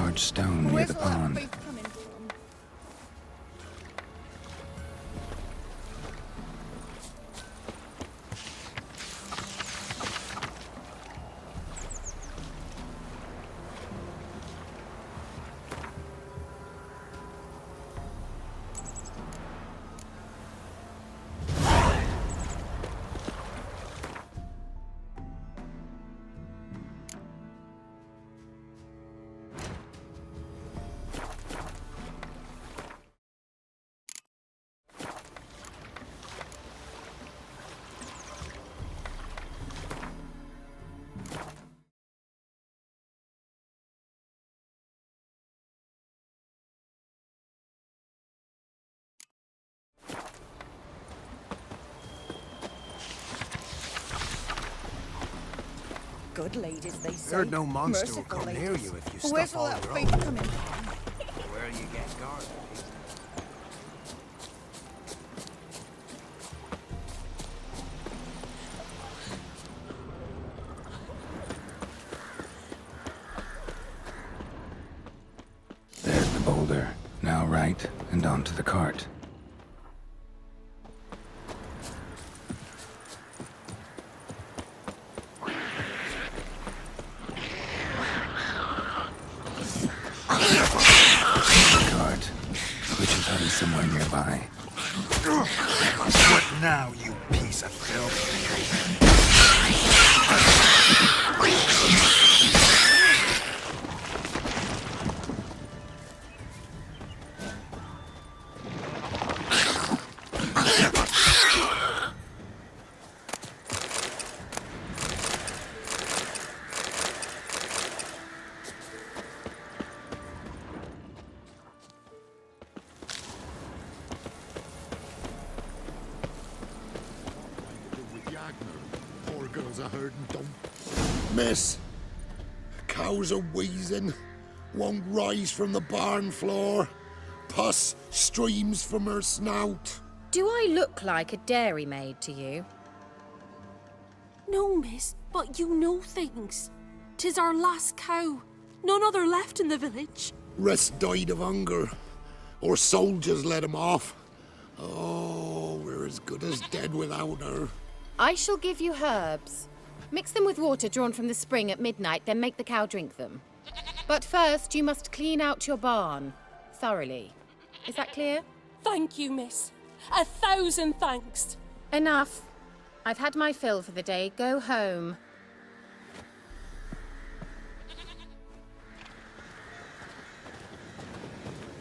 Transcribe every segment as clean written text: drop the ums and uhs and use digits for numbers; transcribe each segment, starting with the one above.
large stone near the pond. Good ladies, they say. Heard no monster will Merciful come ladies. near you if you Where's stuff all all that your faith own. coming from? Where you get guarded. There's the boulder. Now right, and onto the cart. Cart, which is heading somewhere nearby. What now, you piece of filth? Poor girls are herding dump. Miss, cows are wheezing, won't rise from the barn floor. Pus streams from her snout. Do I look like a dairymaid to you? No, miss, but you know things. 'Tis our last cow. None other left in the village. Rest died of hunger, or soldiers let him off. Oh, we're as good as dead without her. I shall give you herbs. Mix them with water drawn from the spring at midnight, then make the cow drink them. But first, you must clean out your barn thoroughly. Is that clear? Thank you, miss. 1,000 thanks. Enough. I've had my fill for the day. Go home.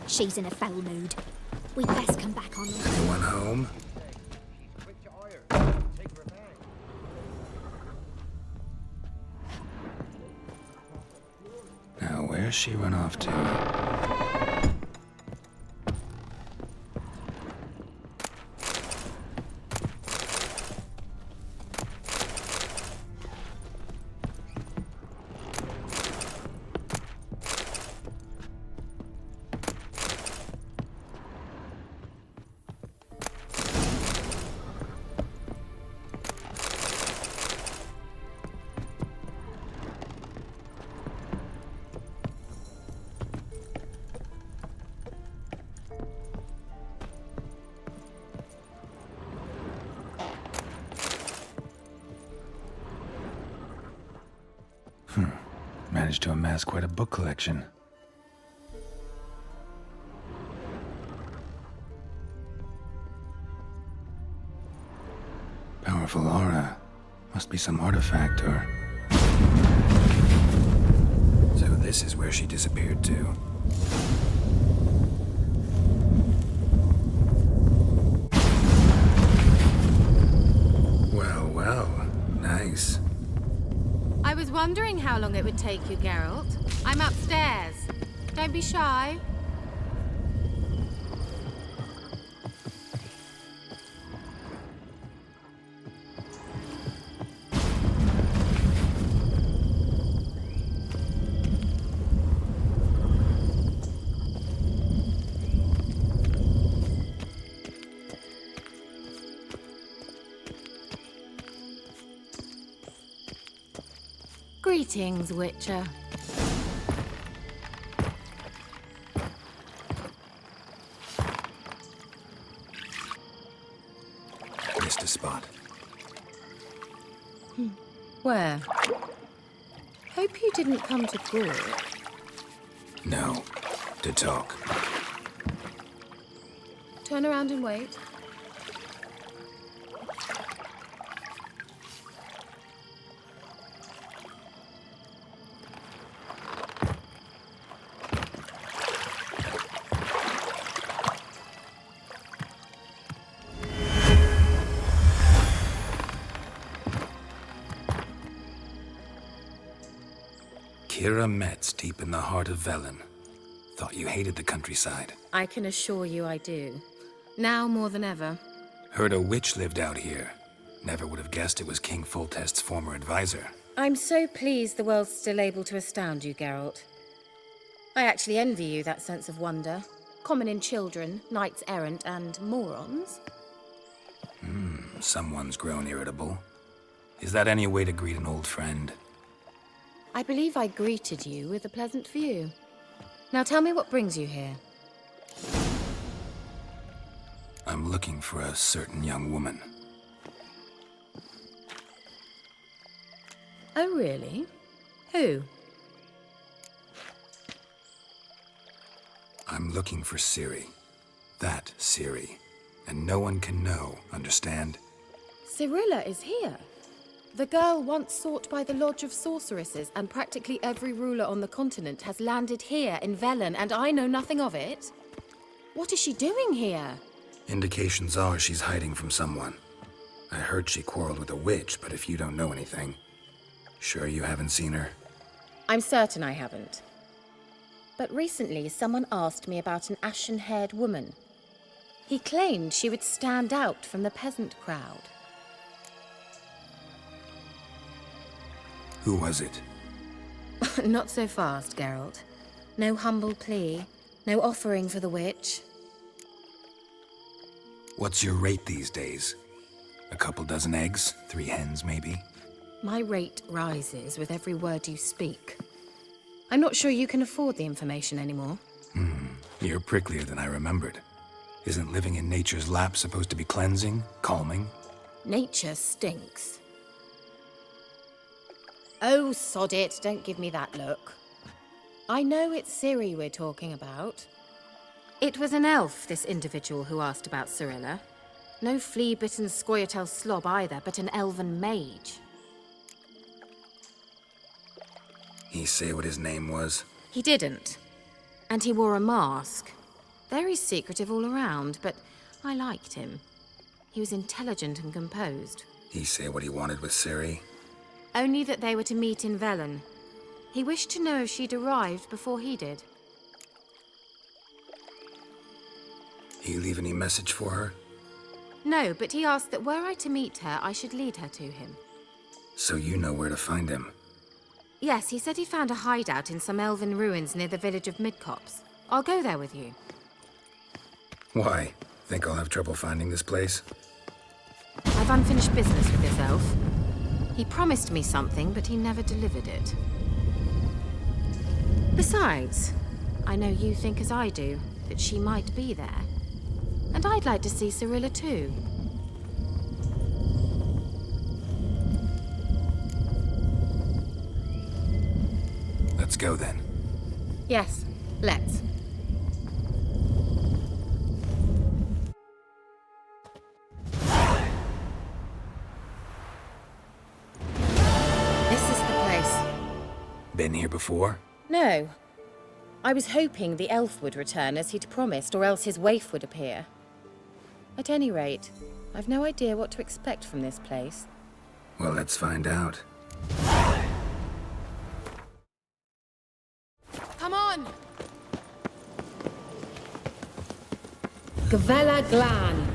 She's in a foul mood. We'd best come back on them. Anyone home? Now, where's she run off to? Managed to amass quite a book collection. Powerful aura. Must be some artifact or... So this is where she disappeared to. Well, well. Nice. I was wondering how long it would take you, Geralt. I'm upstairs. Don't be shy. Greetings, Witcher. to spot. Where? Hope you didn't come to Gaul. No, to talk. Turn around and wait. Kira Metz, deep in the heart of Velen. Thought you hated the countryside. I can assure you I do. Now more than ever. Heard a witch lived out here. Never would have guessed it was King Foltest's former advisor. I'm so pleased the world's still able to astound you, Geralt. I actually envy you that sense of wonder. Common in children, knights errant, and morons. Someone's grown irritable. Is that any way to greet an old friend? I believe I greeted you with a pleasant view. Now tell me what brings you here. I'm looking for a certain young woman. Oh, really? Who? I'm looking for Ciri. That Ciri. And no one can know, understand? Cirilla is here. The girl once sought by the Lodge of Sorceresses, and practically every ruler on the continent has landed here in Velen, and I know nothing of it. What is she doing here? Indications are she's hiding from someone. I heard she quarreled with a witch, but if you don't know anything, sure you haven't seen her? I'm certain I haven't. But recently, someone asked me about an ashen-haired woman. He claimed she would stand out from the peasant crowd. Who was it? Not so fast, Geralt. No humble plea, no offering for the witch. What's your rate these days? A couple dozen eggs? 3 hens, maybe? My rate rises with every word you speak. I'm not sure you can afford the information anymore. You're pricklier than I remembered. Isn't living in nature's lap supposed to be cleansing, calming? Nature stinks. Oh, sod it, don't give me that look. I know it's Ciri we're talking about. It was an elf, this individual who asked about Cirilla. No flea-bitten Scoia'tael slob either, but an elven mage. He say what his name was? He didn't. And he wore a mask. Very secretive all around, but I liked him. He was intelligent and composed. He say what he wanted with Ciri? Only that they were to meet in Velen. He wished to know if she'd arrived before he did. He leave any message for her? No, but he asked that were I to meet her, I should lead her to him. So you know where to find him. Yes, he said he found a hideout in some elven ruins near the village of Midcopse. I'll go there with you. Why? Think I'll have trouble finding this place? I've unfinished business with this elf. He promised me something, but he never delivered it. Besides, I know you think as I do, that she might be there. And I'd like to see Cirilla too. Let's go then. Yes, let's. This is the place. Been here before? No. I was hoping the elf would return as he'd promised, or else his waif would appear. At any rate, I've no idea what to expect from this place. Well, let's find out. Come on! Gavella Glan.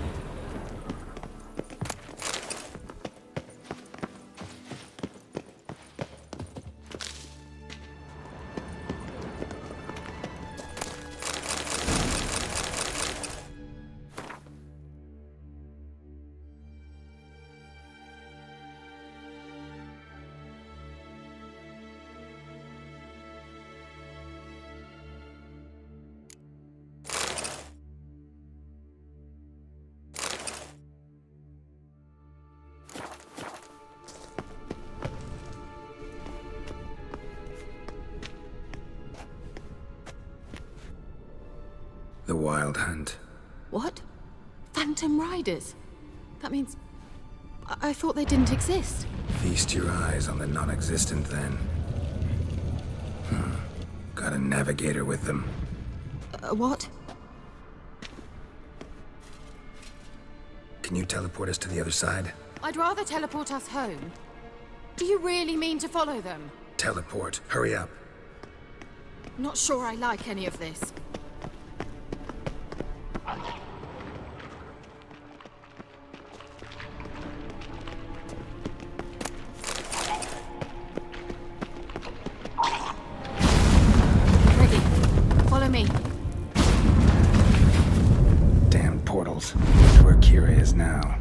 The Wild Hunt. What? Phantom Riders? That means... I thought they didn't exist. Feast your eyes on the non-existent then. Got a navigator with them. What? Can you teleport us to the other side? I'd rather teleport us home. Do you really mean to follow them? Teleport. Hurry up. Not sure I like any of this. Ready. Follow me. Damn portals. Look where Kira is now.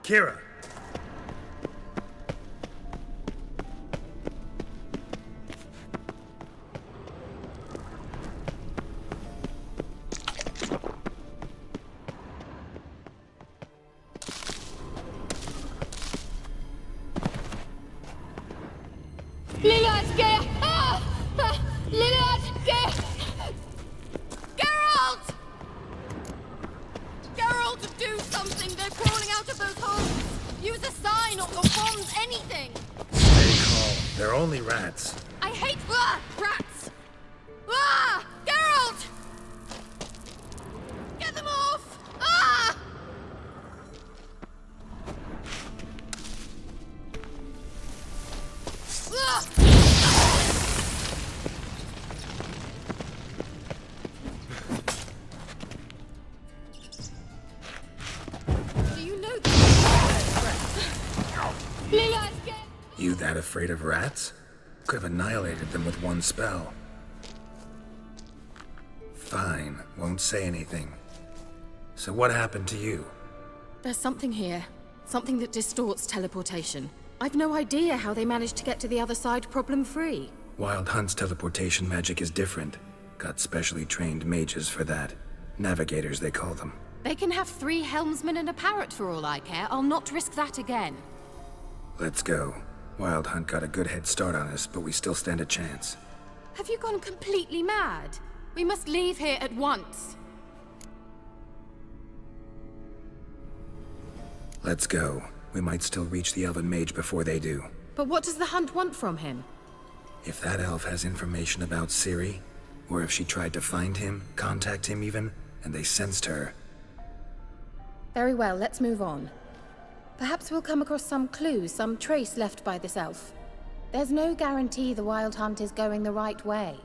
Kira! Geralt! Geralt, do something! They're crawling out of those holes! Use a sign or bombs, anything! Stay calm. They're only rats. I hate rats! Geralt! Get them off! Do you know You that afraid of rats? Could have annihilated them with one spell. Fine, won't say anything. So what happened to you? There's something here. Something that distorts teleportation. I've no idea how they managed to get to the other side problem-free. Wild Hunt's teleportation magic is different. Got specially trained mages for that. Navigators, they call them. They can have 3 helmsmen and a parrot for all I care. I'll not risk that again. Let's go. Wild Hunt got a good head start on us, but we still stand a chance. Have you gone completely mad? We must leave here at once. Let's go. We might still reach the Elven Mage before they do. But what does the Hunt want from him? If that elf has information about Ciri, or if she tried to find him, contact him even, and they sensed her... Very well, let's move on. Perhaps we'll come across some clues, some trace left by this elf. There's no guarantee the Wild Hunt is going the right way.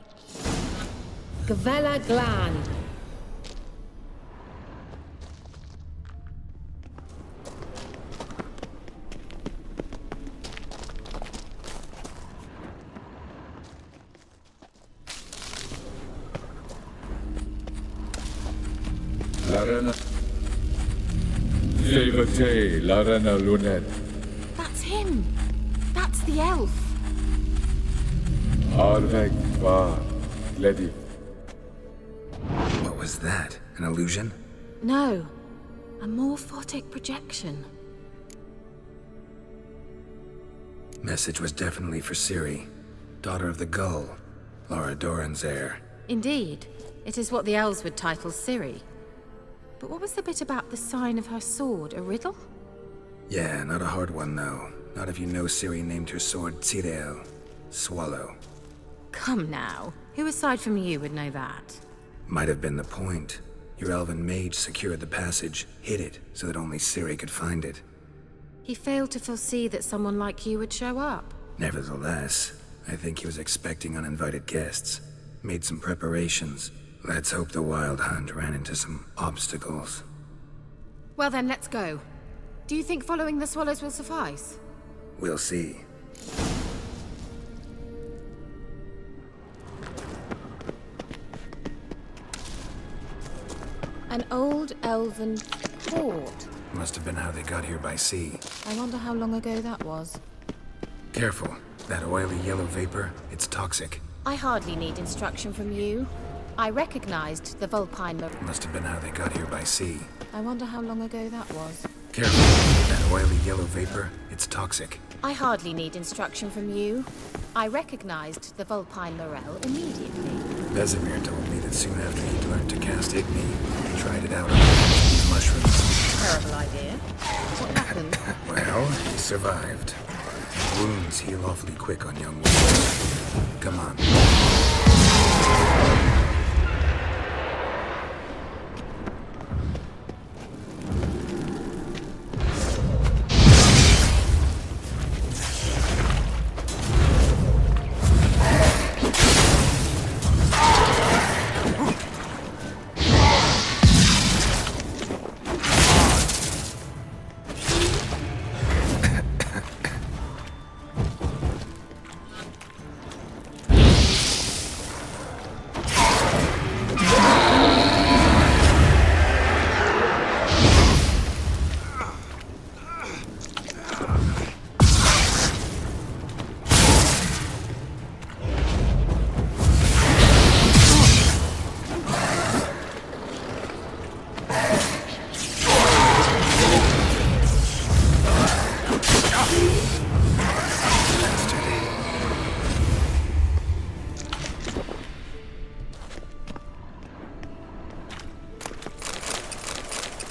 Gavella Glan. Larena. Levate, Larena Lunet. That's him. That's the elf. Arveg va, Gledi. What was that? An illusion? No, a morphotic projection. Message was definitely for Ciri, daughter of the Gull, Lara Doran's heir. Indeed, it is what the elves would title Ciri. But what was the bit about the sign of her sword? A riddle? Yeah, not a hard one though. Not if you know Ciri named her sword Tirael, Swallow. Come now. Who aside from you would know that? Might have been the point. Your elven mage secured the passage, hid it, so that only Ciri could find it. He failed to foresee that someone like you would show up. Nevertheless, I think he was expecting uninvited guests. Made some preparations. Let's hope the Wild Hunt ran into some obstacles. Well then, let's go. Do you think following the swallows will suffice? We'll see. An old elven fort. Must have been how they got here by sea. I wonder how long ago that was. Careful. That oily yellow vapor, it's toxic. I hardly need instruction from you. I recognized the Vulpine Must have been how they got here by sea. I wonder how long ago that was. Careful. That oily yellow vapor, it's toxic. I hardly need instruction from you. I recognized the Vulpine Morel immediately. Vesemir told me that soon after he'd learned to cast Igni, he tried it out on these mushrooms. Terrible idea. What happened? Well, he survived. Wounds heal awfully quick on young women. Come on.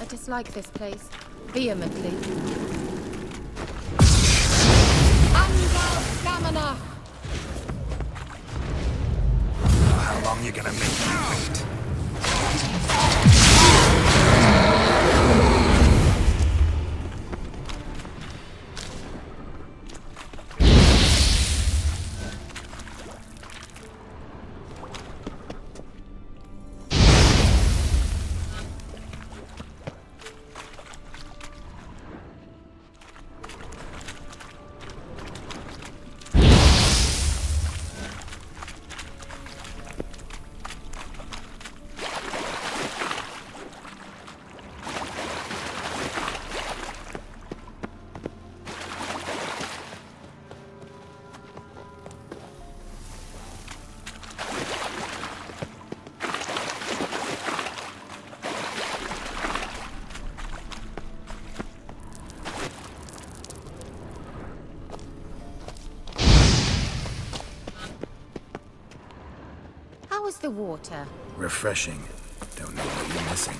Dislike this place vehemently. Stamina! How long you gonna make me wait? How was the water? Refreshing. Don't know what you're missing.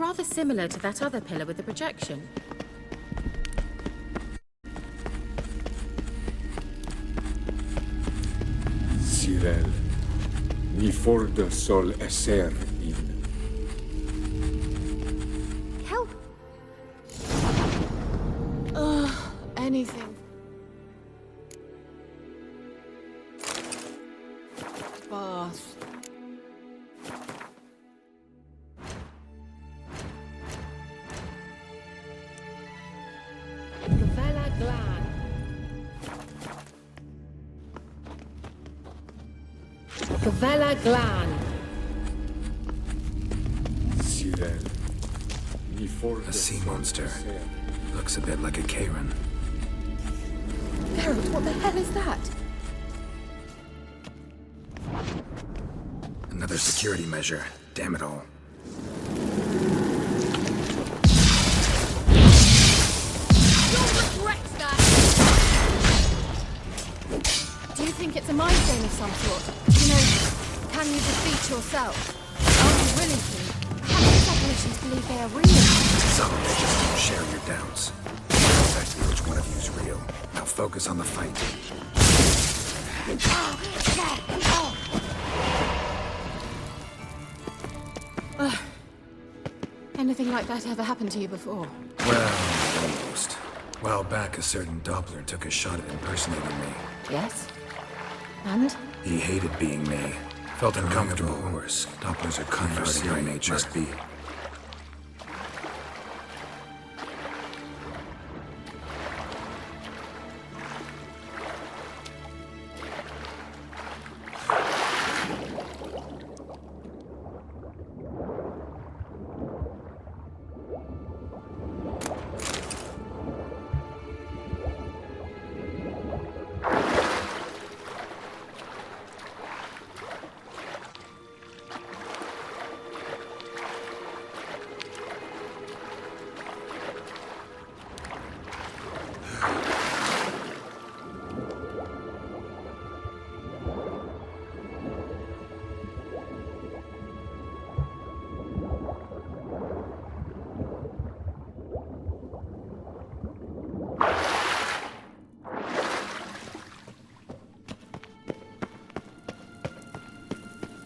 rather similar to that other pillar with the projection. Cyril, mi forda sol esser in. Help! Anything. Bath. Gavella Glan. Gavella Glan. Cyril, mi forda A sea sol monster. esser. Looks a bit like a Karen. Geralt, what the hell is that? Another security measure. Damn it all. You'll regret that! Do you think it's a mind game of some sort? You know, can you defeat yourself? Are you willing to? How do Separations believe they are real? Some bitches share your doubts. Exactly which one of you is real. Now focus on the fight. Anything like that ever happened to you before? Well, almost. A while back, a certain Doppler took a shot at impersonating me. Yes. And? He hated being me. Felt uncomfortable. Of course, Dopplers are conversing by nature. Must be.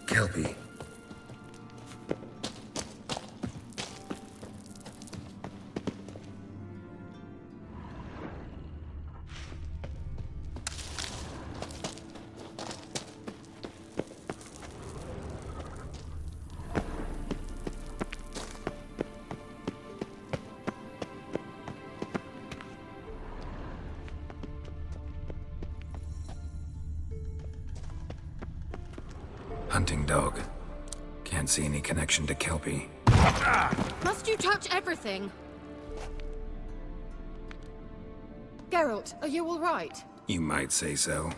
Kelpie. Hunting dog. Can't see any connection to Kelpie. Must you touch everything? Geralt, are you all right? You might say so.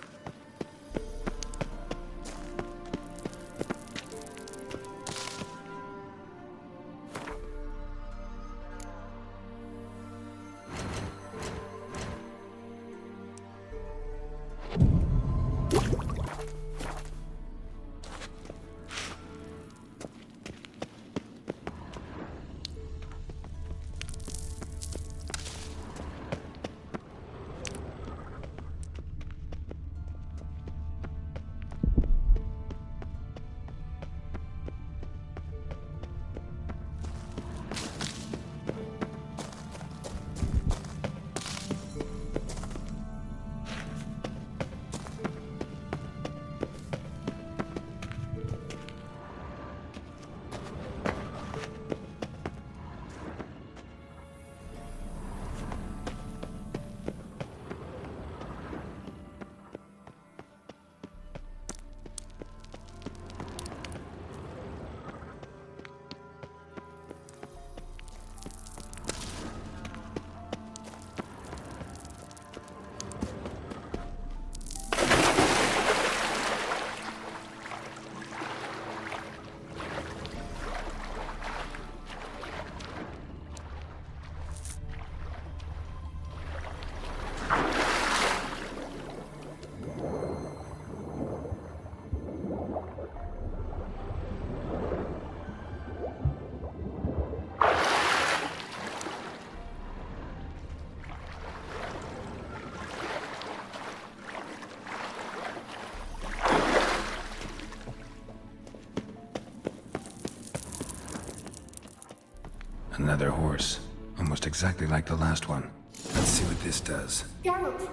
Another horse. Almost exactly like the last one. Let's see what this does. Geralt,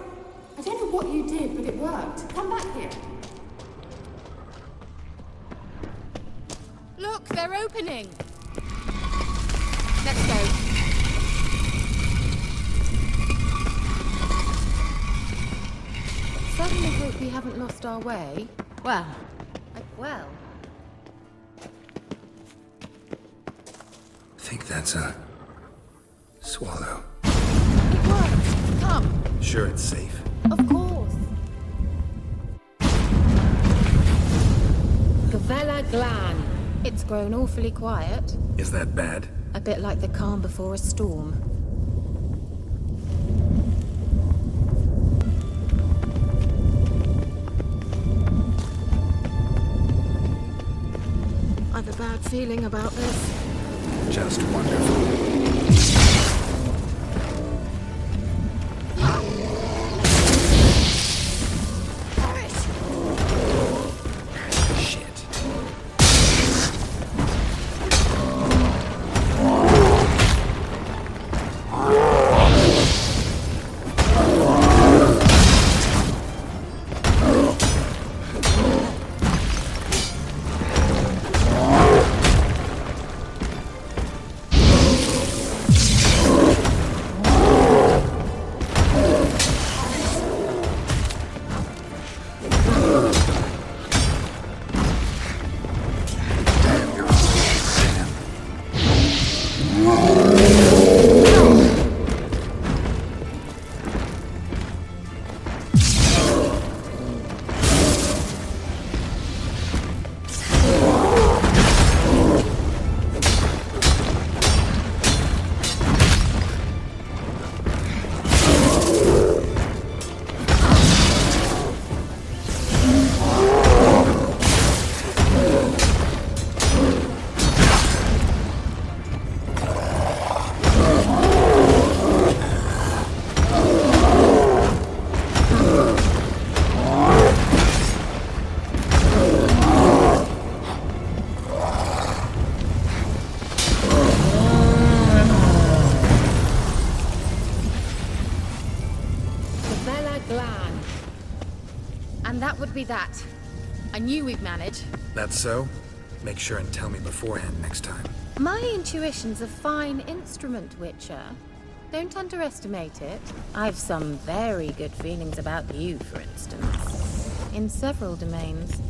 I don't know what you did, but it worked. Come back here. Look, they're opening. Let's go. Certainly hope we haven't lost our way. Well. Think that's a swallow. It worked. Come. Sure it's safe. Of course. Gavella Glan. It's grown awfully quiet. Is that bad? A bit like the calm before a storm. I've a bad feeling about this. Just wonderful. And that would be that. I knew we'd manage. That's so? Make sure and tell me beforehand next time. My intuition's a fine instrument, Witcher. Don't underestimate it. I've some very good feelings about you, for instance. In several domains.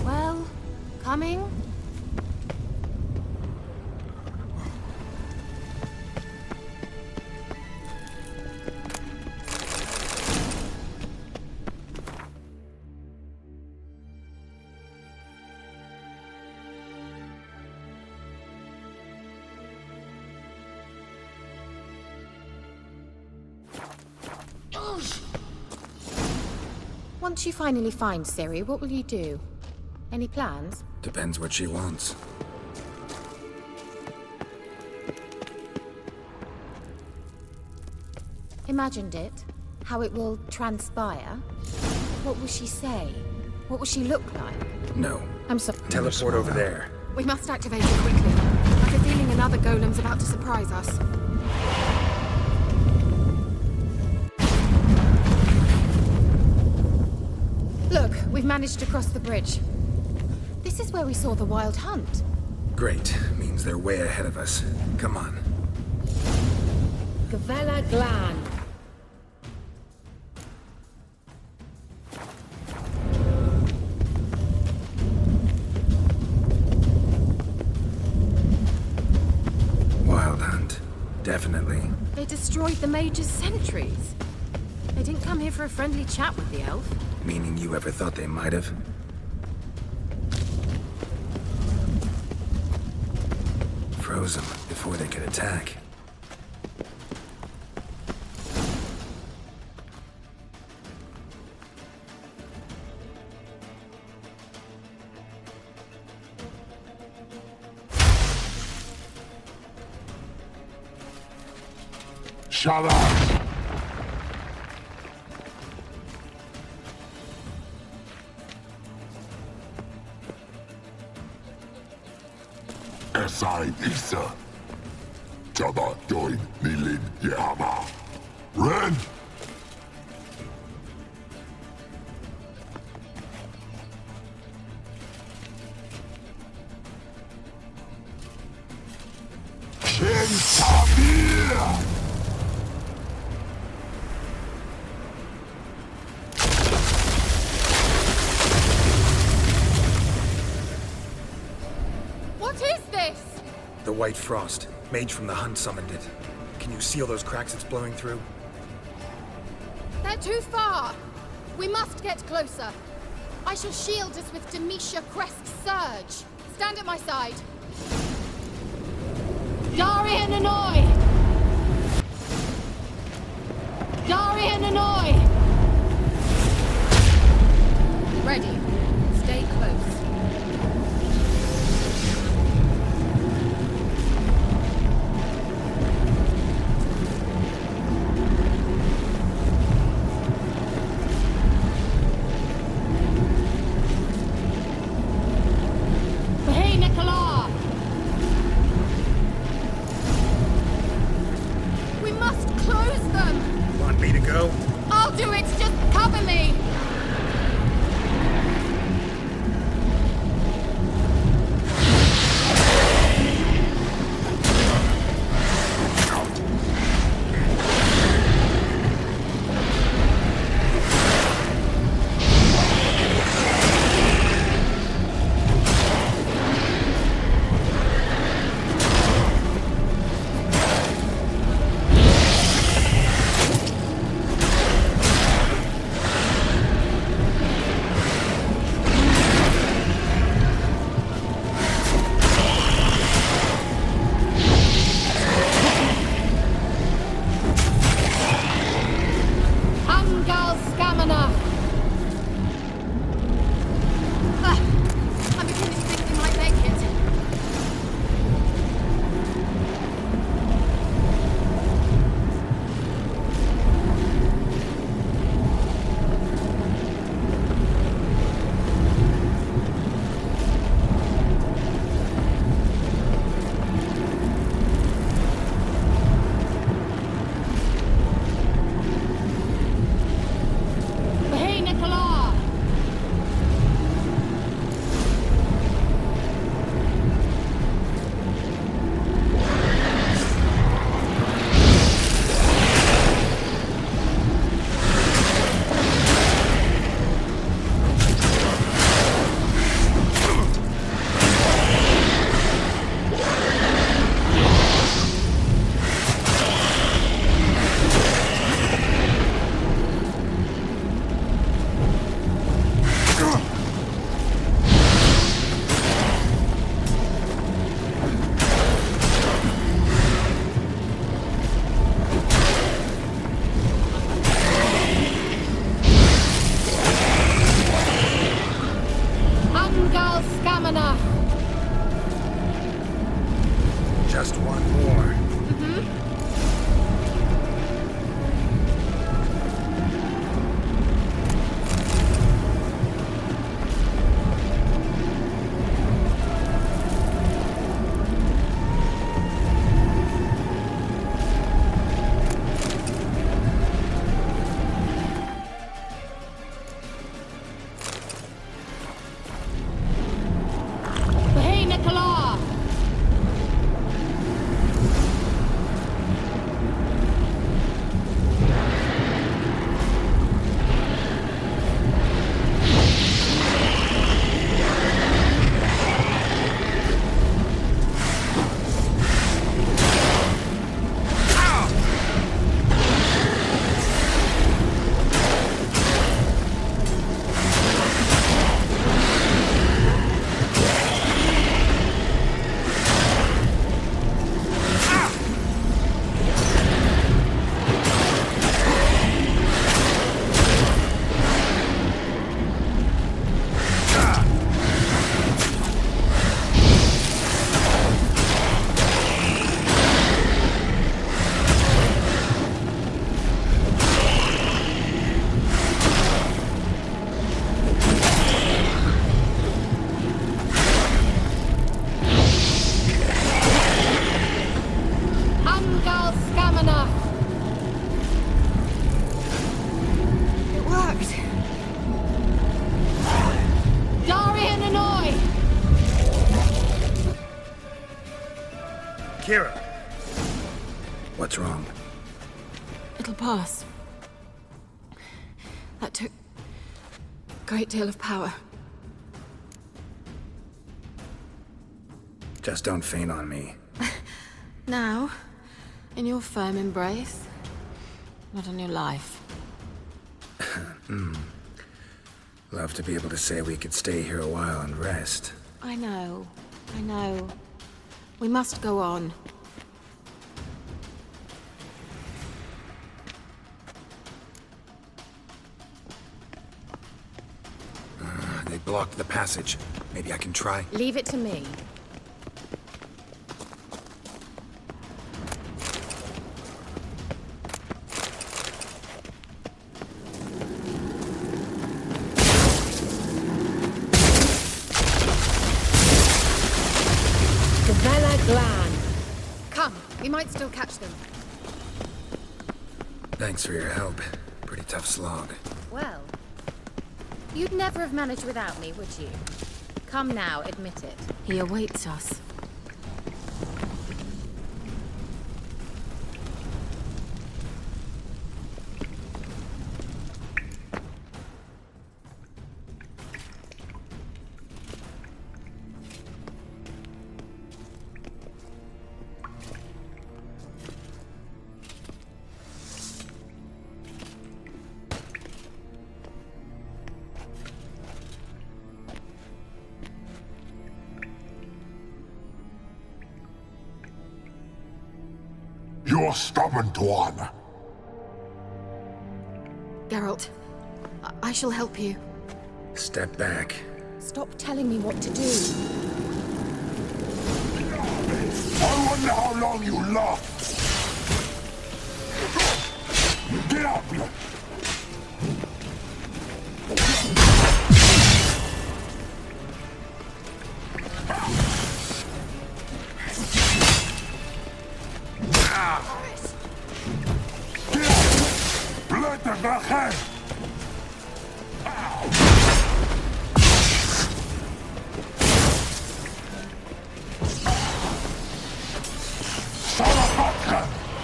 Well, coming? Once you finally find Ciri, what will you do? Any plans? Depends what she wants. Imagined it? How it will transpire? What will she say? What will she look like? No. I'm sorry. Teleport over there. We must activate it quickly. I've a feeling another golem's about to surprise us. Look, we've managed to cross the bridge. This is where we saw the Wild Hunt. Great. Means they're way ahead of us. Come on. Gavella Glan. Wild Hunt. Definitely. They destroyed the Mage's sentries. They didn't come here for a friendly chat with the elf. Meaning you ever thought they might have? Froze them before they could attack. Shut up! Nine Isa. Jabba join Nilin Yama. Ren! Kentamir! What is this? The White Frost. Mage from the Hunt summoned it. Can you seal those cracks it's blowing through? They're too far. We must get closer. I shall shield us with Demetia Crest Surge. Stand at my side. Darian Annoy! Darian Annoy! Ready. Stay close. Hey, Nicola! We must close them! Want me to go? I'll do it! Just cover me! Angal Scamina! I'm beginning to think we might make it. Hey, Nicola! Angal Scamina! Just one more. Hey, Nicola! Kira! What's wrong? It'll pass. That took a great deal of power. Just don't faint on me. Now, in your firm embrace, not on your life. Love to be able to say we could stay here a while and rest. I know. We must go on. They blocked the passage. Maybe I can try. Leave it to me. Gavella Glan. Come, we might still catch them. Thanks for your help. Pretty tough slog. Well, you'd never have managed without me, would you? Come now, admit it. He awaits us. You're stubborn, Tuan. Geralt, I shall help you. Step back. Stop telling me what to do. I wonder how long you last. Get up! Blood de Vachen!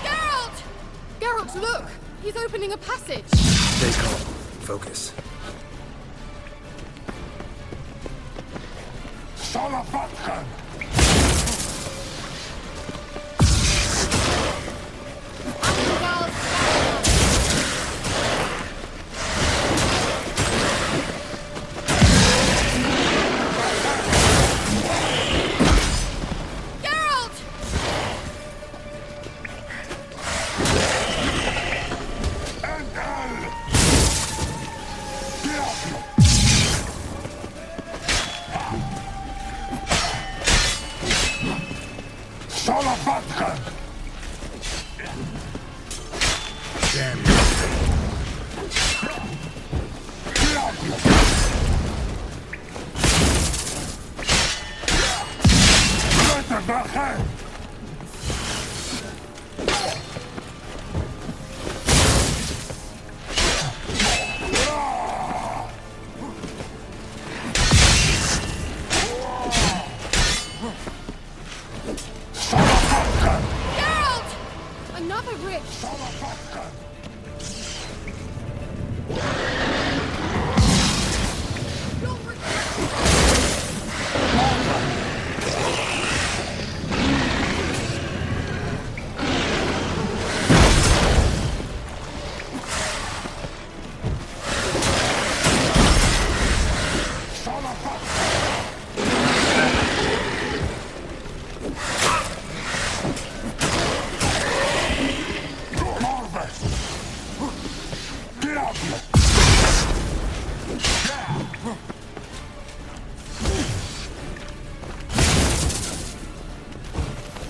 Geralt! Geralt, look! He's opening a passage! Stay calm. Focus. Salavatkan! Geralt! Salavatkan! Damn. Blood de Vachen! Geralt! Another rift! Get up!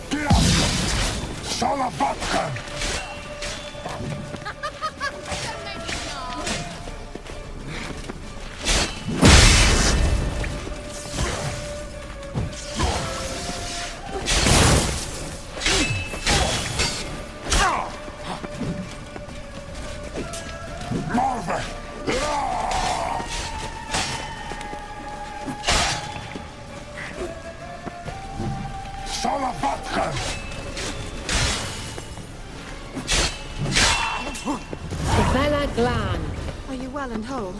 Get up! Salavatkan! Marvin! Salavatkan! Glan. Are you well and whole?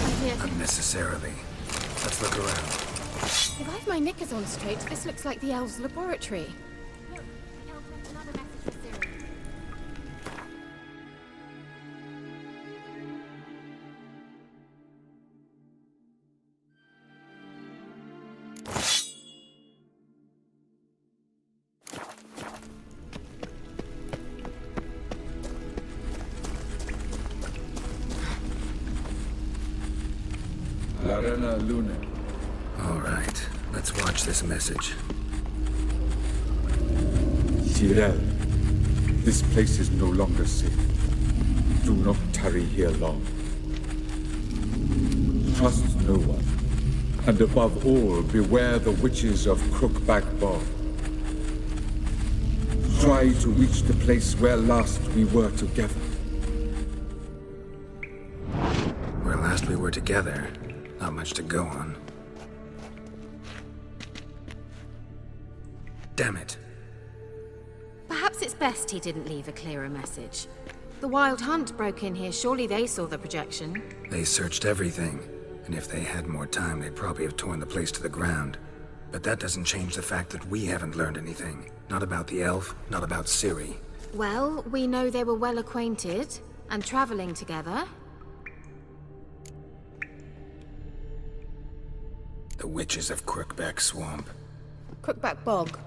I'm here. Unnecessarily. Let's look around. If I've my knickers on straight, this looks like the elves' laboratory. Look, the elf left another message for Ciri. Larena Lune. All right, let's watch this message. Tyrell, this place is no longer safe. Do not tarry here long. Trust no one. And above all, beware the witches of Crookback Bog. Try to reach the place where last we were together. Where last we were together, not much to go on. Damn it. Perhaps it's best he didn't leave a clearer message. The Wild Hunt broke in here. Surely they saw the projection. They searched everything, and if they had more time, they'd probably have torn the place to the ground. But that doesn't change the fact that we haven't learned anything. Not about the elf, not about Ciri. Well, we know they were well acquainted and traveling together. The witches of Crookback Swamp. Crookback Bog.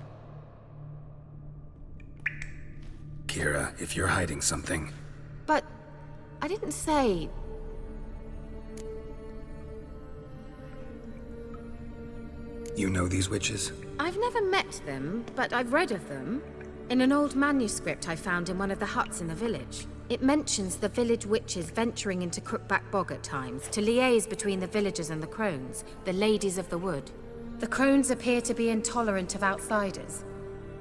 Kira, if you're hiding something, But I didn't say... you know these witches? I've never met them, but I've read of them. In an old manuscript I found in one of the huts in the village. It mentions the village witches venturing into Crookback Bog at times to liaise between the villagers and the crones, the ladies of the wood. The crones appear to be intolerant of outsiders,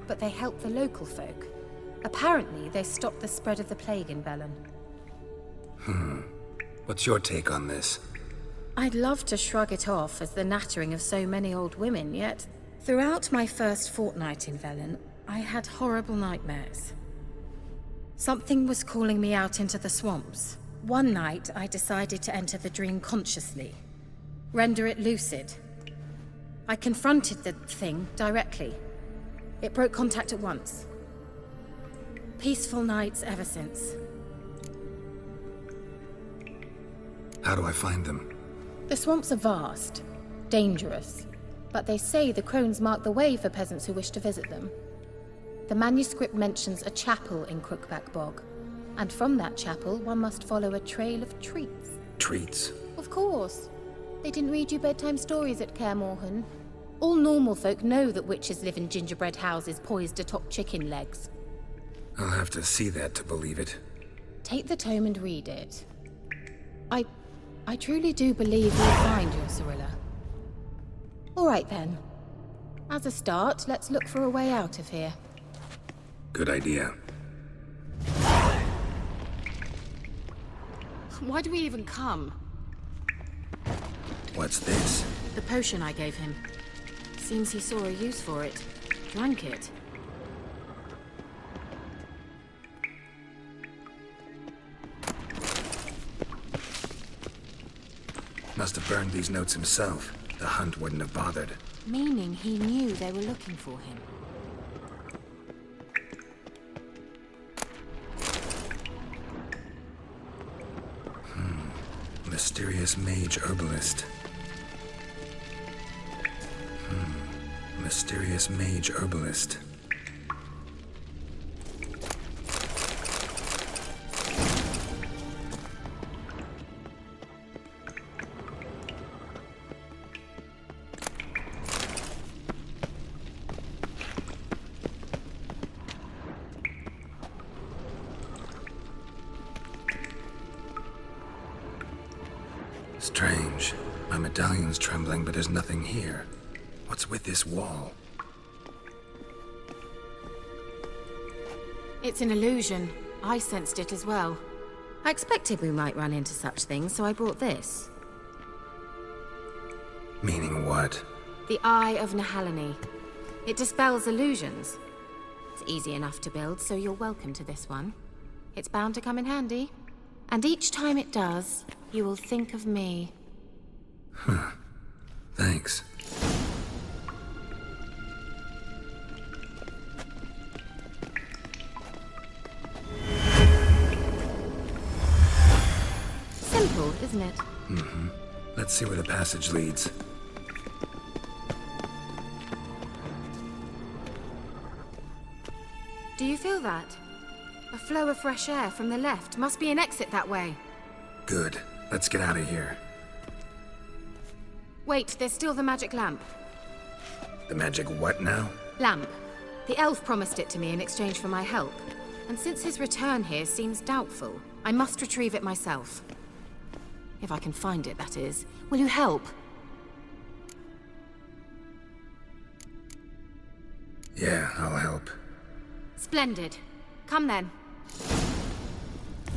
but they help the local folk. Apparently, they stopped the spread of the plague in Velen. What's your take on this? I'd love to shrug it off as the nattering of so many old women, yet throughout my first fortnight in Velen, I had horrible nightmares. Something was calling me out into the swamps. One night, I decided to enter the dream consciously, render it lucid. I confronted the thing directly. It broke contact at once. Peaceful nights ever since. How do I find them? The swamps are vast, dangerous, but they say the crones mark the way for peasants who wish to visit them. The manuscript mentions a chapel in Crookback Bog, and from that chapel one must follow a trail of treats. Treats? Of course. They didn't read you bedtime stories at Kaer Morhen. All normal folk know that witches live in gingerbread houses poised atop chicken legs. I'll have to see that to believe it. Take the tome and read it. I truly do believe you'll find your Cirilla. All right then. As a start, let's look for a way out of here. Good idea. Why do we even come? What's this? The potion I gave him. Seems he saw a use for it. Drank it. Must have burned these notes himself. The Hunt wouldn't have bothered. Meaning he knew they were looking for him. Mysterious mage herbalist. Mysterious mage herbalist. Strange. My medallion's trembling, but there's nothing here. What's with this wall? It's an illusion. I sensed it as well. I expected we might run into such things, so I brought this. Meaning what? The Eye of Nehaleni. It dispels illusions. It's easy enough to build, so you're welcome to this one. It's bound to come in handy. And each time it does, you will think of me. Thanks. Simple, isn't it? Let's see where the passage leads. Do you feel that? A flow of fresh air from the left. Must be an exit that way. Good. Let's get out of here. Wait, there's still the magic lamp. The magic what now? Lamp. The elf promised it to me in exchange for my help. And since his return here seems doubtful, I must retrieve it myself. If I can find it, that is. Will you help? Yeah, I'll help. Splendid. Come then.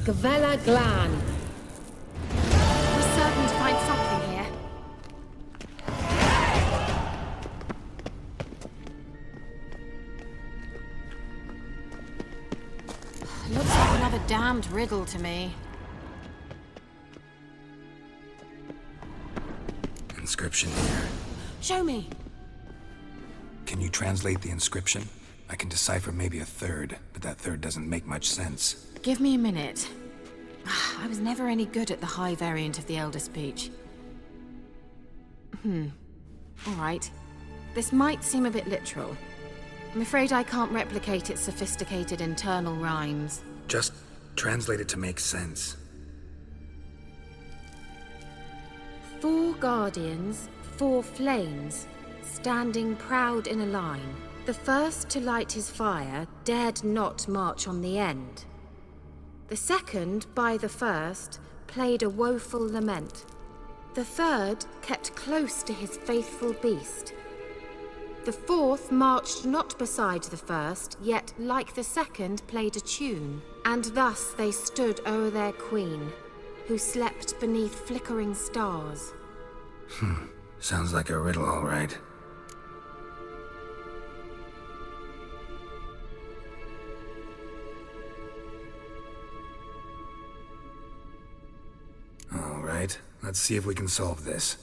Gavella Glan. We're certain to find something here. Looks like another damned riddle to me. Inscription here. Show me. Can you translate the inscription? I can decipher maybe a third, but that third doesn't make much sense. Give me a minute. I was never any good at the high variant of the Elder Speech. All right. This might seem a bit literal. I'm afraid I can't replicate its sophisticated internal rhymes. Just translate it to make sense. 4 guardians, 4 flames, standing proud in a line. The first to light his fire dared not march on the end. The second, by the first, played a woeful lament. The third kept close to his faithful beast. The fourth marched not beside the first, yet like the second played a tune. And thus they stood o'er their queen, who slept beneath flickering stars. Sounds like a riddle, all right. All right, let's see if we can solve this.